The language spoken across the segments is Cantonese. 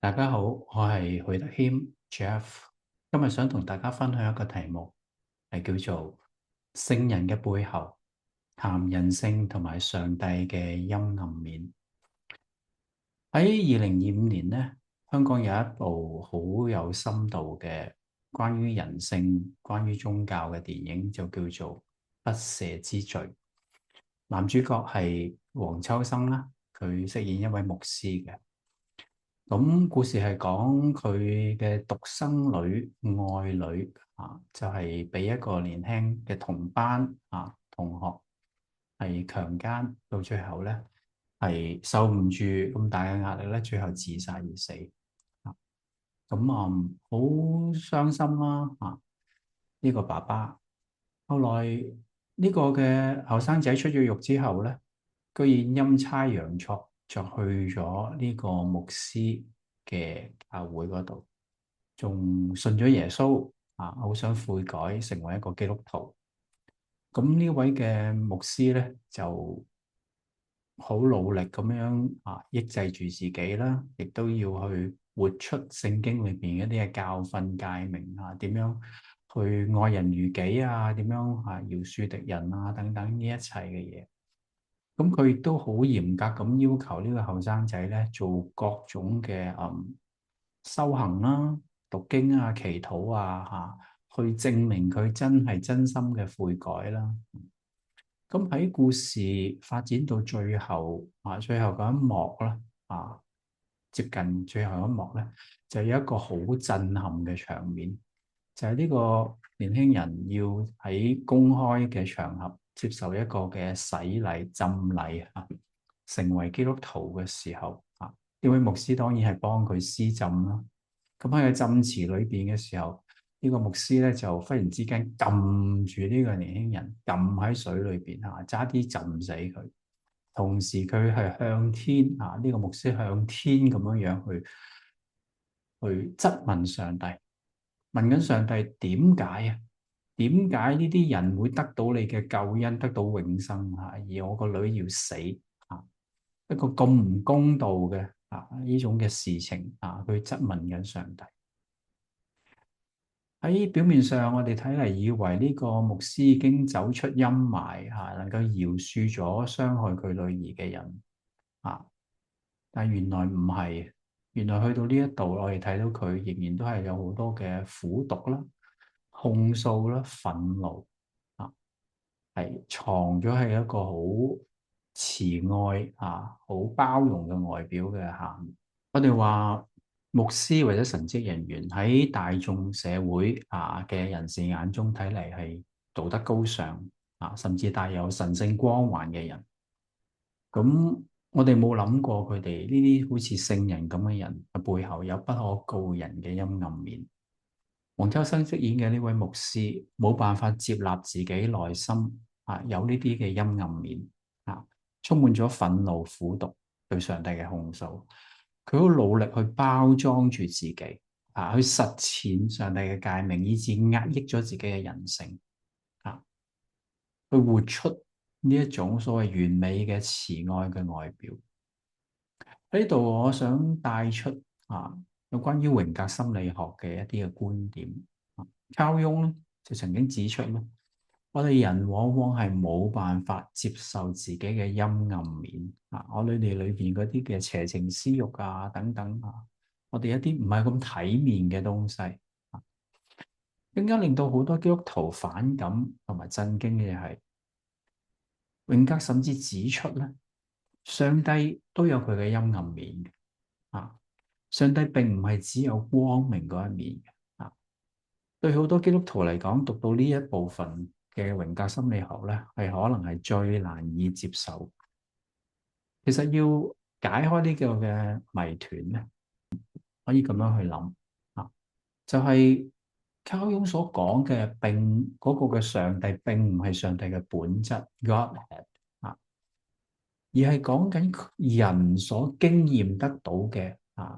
大家好，我係許德謙 Jeff，今日想同大家分享一個題目，係叫做聖人嘅背後，談人性同埋上帝嘅陰暗面。喺2025年呢，香港有一部好有深度嘅關於人性、關於宗教嘅電影，就叫做《不赦之罪》。男主角係黃秋生啦，佢飾演一位牧師嘅。咁故事係講佢嘅獨生女愛女就係俾一個年輕嘅同班同學係強姦，到最後咧係受唔住咁大嘅壓力咧，最後自殺而死啊！咁好傷心啦呢個爸爸。後來呢個嘅後生仔出咗獄之後咧，居然陰差陽錯就去咗呢個牧師嘅教會嗰度，仲信咗耶穌好想悔改，成為一個基督徒。咁呢位嘅牧師咧就好努力咁樣抑制住自己啦，亦都要去活出聖經裏邊一啲嘅教訓誡命點樣去愛人如己點樣饒恕敵人等等呢一切嘅嘢。咁佢亦都好嚴格咁要求呢個後生仔咧做各種嘅修行啦、讀經祈禱去證明佢真係真心嘅悔改啦。咁喺故事發展到最後最後嗰一幕啦接近最後一幕咧，就有一個好震撼嘅場面，就係呢個年輕人要喺公開嘅場合接受一個嘅洗禮、浸禮成為基督徒嘅時候呢位牧師當然係幫佢施浸啦。咁喺個浸池裏邊嘅時候，呢個牧師咧就忽然之間撳住呢個年輕人，撳喺水裏邊差啲浸死佢。同時佢係向天呢個牧師向天咁樣樣去質問上帝，問緊上帝點解點解呢啲人會得到你嘅救恩，得到永生而我個女要死一個咁唔公道嘅呢種嘅事情去質問緊上帝。喺表面上，我哋睇嚟以為呢個牧師已經走出陰霾能夠饒恕咗傷害佢女兒嘅人但原來唔係，原來去到呢一度，我哋睇到佢仍然都係有好多嘅苦毒啦、控訴啦、憤怒係藏咗喺一個好慈愛好包容嘅外表嘅下面。我哋話牧師或者神職人員喺大眾社會嘅人士眼中睇嚟係道德高尚甚至帶有神聖光環嘅人。咁我哋冇諗過佢哋呢啲好似聖人咁嘅人嘅背後有不可告人嘅陰暗面。黃秋生飾演嘅呢位牧師冇辦法接納自己內心有呢啲嘅陰暗面充滿咗憤怒、苦毒對上帝嘅控訴。佢好努力去包裝住自己去實踐上帝嘅誡命，以致壓抑咗自己嘅人性去活出呢一種所謂完美嘅慈愛嘅外表。喺呢度，我想帶出有關於榮格心理學嘅一啲嘅觀點。卡翁咧就曾經指出咧，我哋人往往係冇辦法接受自己嘅陰暗面我哋裏邊嗰啲嘅邪情私欲等等我哋一啲唔係咁體面嘅東西更加令到好多基督徒反感同埋震驚嘅係，榮格甚至指出咧，上帝都有佢嘅陰暗面上帝並唔係只有光明嗰一面對好多基督徒嚟講，讀到呢一部分嘅榮格心理學咧，係可能係最難以接受。其實要解開呢個嘅謎團咧，可以咁樣去諗就係卡翁所講嘅並嗰個嘅上帝並唔係上帝嘅本質 Godhead 而係講緊人所經驗得到嘅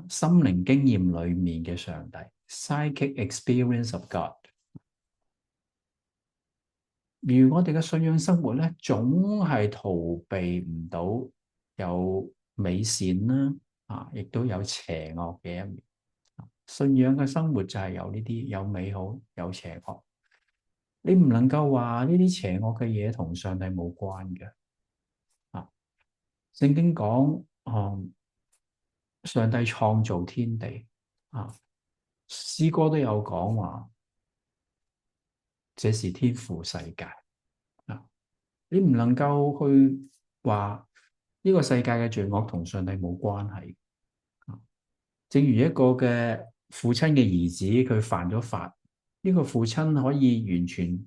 心靈經驗裏面嘅上帝 psychic experience of God。而我哋嘅信仰生活咧，總係逃避唔到有美善啦亦都有邪惡嘅一面。信仰嘅生活就係有呢啲，有美好，有邪惡。你唔能夠話呢啲邪惡嘅嘢同上帝冇關嘅。啊，聖經講，上帝創造天地，啊，詩歌都有講話，這是天父世界。啊，你唔能夠去話呢個世界嘅罪惡同上帝冇關係。正如一個嘅父親嘅兒子，佢犯咗法，呢個父親可以完全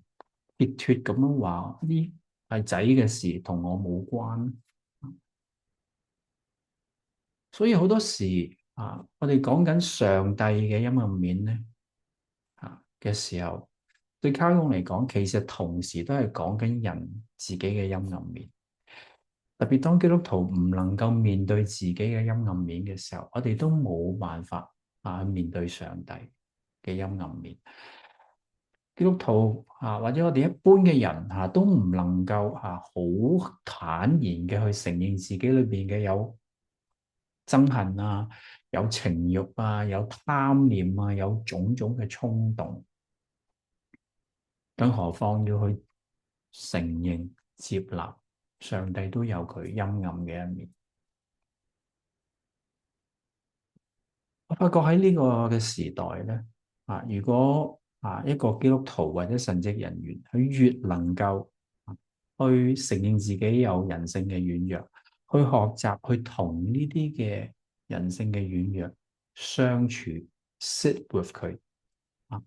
撇脫咁樣話呢係仔嘅事，同我冇關。所以好多時我哋講緊上帝嘅陰暗面咧嘅時候，對卡通嚟講，其實同時都係講緊人自己嘅陰暗面。特別當基督徒唔能夠面對自己嘅陰暗面嘅時候，我哋都冇辦法面對上帝嘅陰暗面。基督徒或者我哋一般嘅人都唔能夠好坦然嘅去承認自己裏邊嘅有憎恨有情慾有貪念有種種嘅衝動，更何況要去承認接納上帝都有佢陰暗嘅一面。我發覺喺呢個嘅時代咧，如果一個基督徒或者神職人員，佢越能夠去承認自己有人性嘅軟弱，去學習去同呢啲嘅人性嘅軟弱相處，sit with 佢喺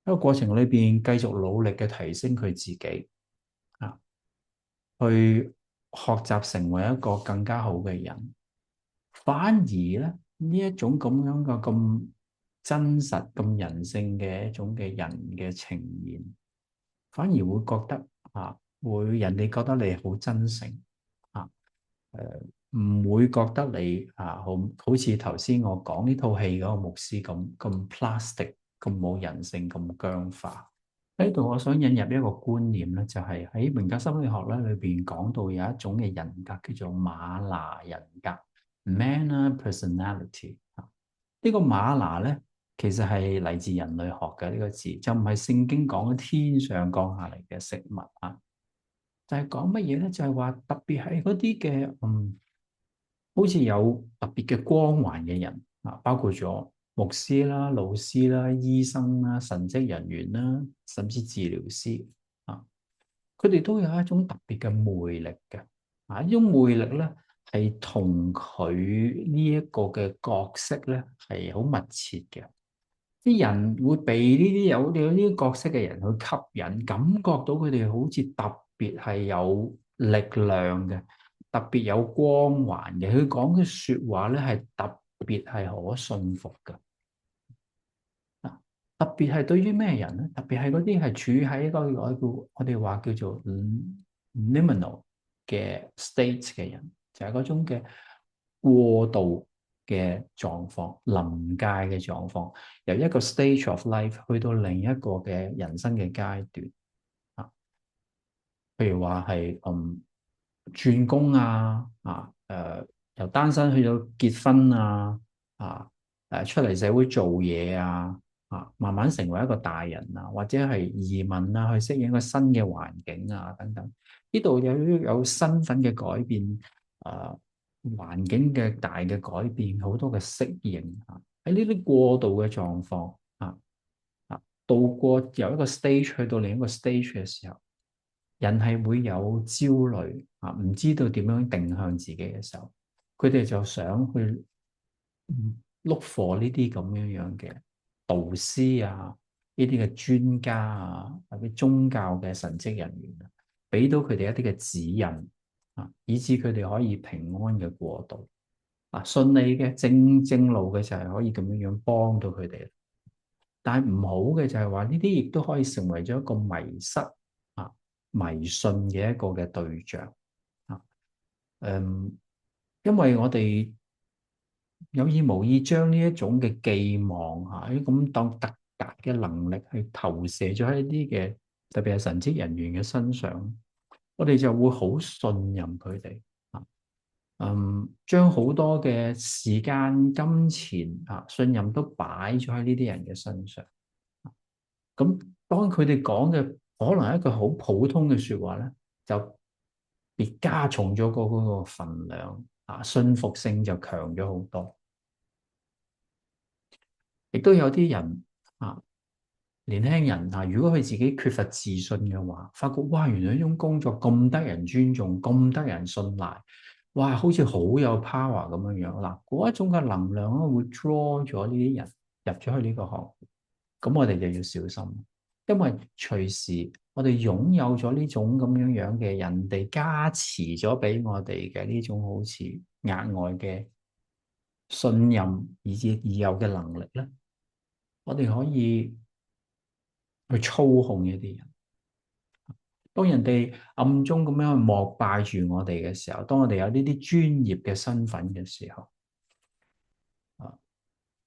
個過程裏邊繼續努力嘅提升佢自己去學習成為一個更加好嘅人。反而咧呢一種咁樣嘅咁真實、咁人性嘅一種嘅人嘅呈現，反而會覺得會人哋覺得你好真誠唔會覺得你好似頭先我講呢套戲嗰個牧師咁 plastic、咁冇人性、咁僵化。喺度我想引入一個觀念咧，就係喺榮格心理學咧裏邊講到有一種嘅人格叫做馬拿人格 （Manner Personality）。呢個馬拿咧其實係嚟自人類學嘅呢個字，就唔係聖經講嘅天上降下嚟嘅食物就係講乜嘢咧？就係話特別係嗰啲嘅好似有特別嘅光環嘅人包括咗牧師啦、老師啦、醫生啦、神職人員啦，甚至治療師佢哋都有一種特別嘅魅力嘅呢種魅力咧係同佢呢一個嘅角色咧係好密切嘅。啲人會被呢啲有呢啲角色嘅人去吸引，感覺到佢哋好似特別係有力量嘅，特別有光環嘅。佢講嘅説話咧係特別係可信服嘅。特別係對於咩人咧？特別係嗰啲係處喺一個我哋話叫做 liminal 嘅 state 嘅人，就係嗰種嘅過渡嘅狀況、臨界嘅狀況，由一個 stage of life 去到另一個嘅人生嘅階段譬如話係轉工由單身去到結婚出嚟社會做嘢慢慢成為一個大人或者係移民去適應一個新嘅環境等等，呢度有身份嘅改變環境嘅大嘅改變，好多嘅適應喺呢啲過渡嘅狀況度過由一個 stage 去到另一個 stage 嘅時候，人係會有焦慮唔知道點樣定向自己嘅時候，佢哋就想去look for 呢啲咁樣嘅導師呢啲嘅專家或者宗教嘅神職人員俾到佢哋一啲嘅指引以致佢哋可以平安嘅過渡順利嘅正路嘅就係可以咁樣幫到佢哋。但係唔好嘅就係話呢啲亦都可以成為咗一個迷失迷信嘅一個嘅對象因為我哋有意無意將呢一種嘅寄望咁當特達嘅能力去投射咗喺啲嘅特別係神職人員嘅身上，我哋就會好信任佢哋將好多嘅時間、金錢信任都擺咗喺呢啲人嘅身上。咁當佢哋講嘅可能係一句好普通嘅說話咧，就別加重咗嗰個份量，信服性就強咗好多。亦都有啲人年輕人如果佢自己缺乏自信嘅話，發覺哇，原來呢種工作咁得人尊重，咁得人信賴，哇，好似好有 power 咁樣樣嗱，嗰一種嘅能量咧會 draw 咗呢啲人入咗去呢個行業，咁我哋就要小心，因為隨時我哋擁有咗呢種咁樣樣嘅人哋加持咗俾我哋嘅呢種好似額外嘅信任以至已有嘅能力咧，我哋可以去操控一啲人。當人哋暗中咁樣去膜拜住我哋嘅時候，當我哋有呢啲專業嘅身份嘅時候，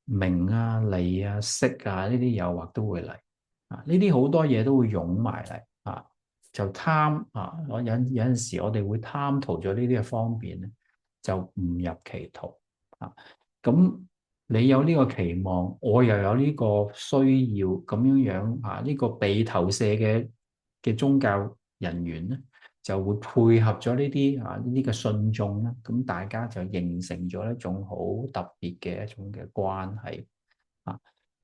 名利色呢啲誘惑都會嚟，呢啲好多嘢都會湧埋嚟，就貪我有陣時我哋會貪圖咗呢啲嘅方便咧，就誤入歧途咁你有呢個期望，我又有呢個需要咁樣樣呢個被投射嘅宗教人員咧，就會配合咗呢啲嘅信眾啦，咁大家就形成咗一種好特別嘅一種嘅關係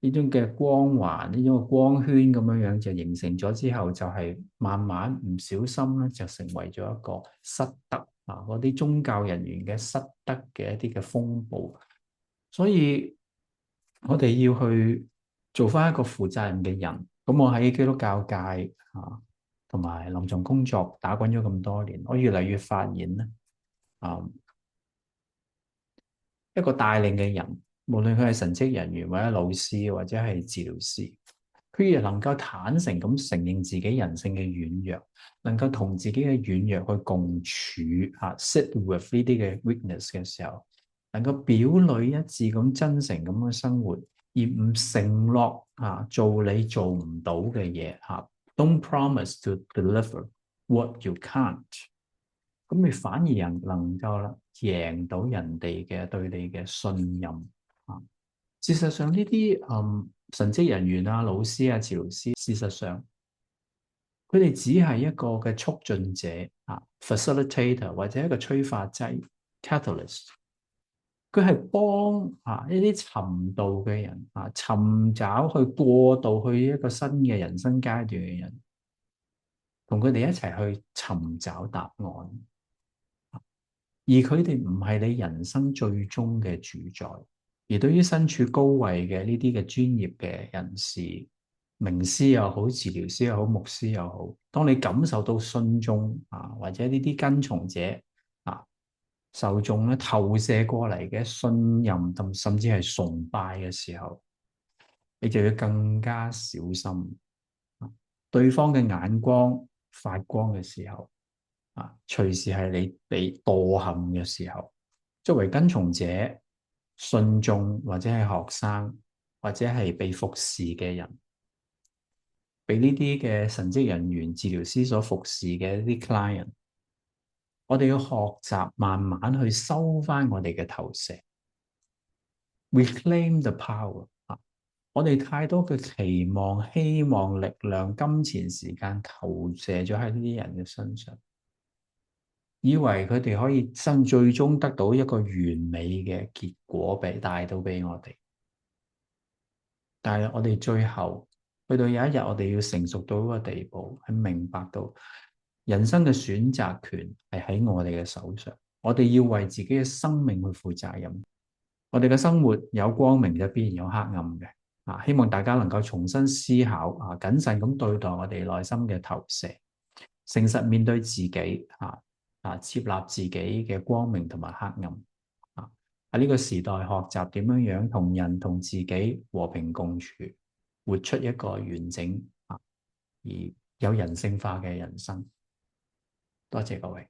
呢種嘅光環，呢種嘅光圈咁樣樣就形成咗之後，就係慢慢唔小心咧，就成為咗一個失德嗰啲宗教人員嘅失德嘅一啲嘅風暴。所以我哋要去做翻一個負責任嘅人。咁我喺基督教界同埋臨床工作打滾咗咁多年，我越嚟越發現咧，一個帶領嘅人，無論佢係神職人員或者老師或者係治療師，佢亦能夠坦誠咁承認自己人性嘅軟弱，能夠同自己嘅軟弱去共處sit with 呢啲嘅 weakness 嘅時候，能夠表裏一致咁真誠咁嘅生活，而唔承諾做你做唔到嘅嘢Don't promise to deliver what you can't。咁你反而能夠贏到人哋嘅對你嘅信任事實上呢啲神職人員老師治療師，事實上佢哋只係一個嘅促進者facilitator 或者一個催化劑 catalyst。佢係幫呢啲尋道嘅人尋找去過渡去一個新嘅人生階段嘅人，同佢哋一齊去尋找答案。而佢哋唔係你人生最終嘅主宰。而對於身處高位嘅呢啲嘅專業嘅人士，名師又好，治療師又好，牧師又好，當你感受到信眾或者呢啲跟從者受眾咧投射過嚟嘅信任同甚至係崇拜嘅時候，你就要更加小心。對方嘅眼光發光嘅時候隨時係你被墮陷嘅時候。作為跟從者、信眾或者係學生或者係被服侍嘅人，被呢啲嘅神職人員、治療師所服侍嘅一啲 client，我哋要學習慢慢去收翻我哋嘅投射 ，reclaim the power。我哋太多嘅期望、希望、力量、金錢、時間投射咗喺呢啲人嘅身上，以為佢哋可以最終得到一個完美嘅結果帶到俾我哋。但係我哋最後去到有一日，我哋要成熟到一個地步，係明白到人生嘅選擇權係喺我哋嘅手上。我哋要為自己嘅生命去負責任。我哋嘅生活有光明就必然有黑暗嘅。希望大家能夠重新思考謹慎咁對待我哋內心嘅投射，誠實面對自己接納自己嘅光明同埋黑暗喺呢個時代學習點樣樣同人同自己和平共處，活出一個完整而有人性化嘅人生。多謝各位。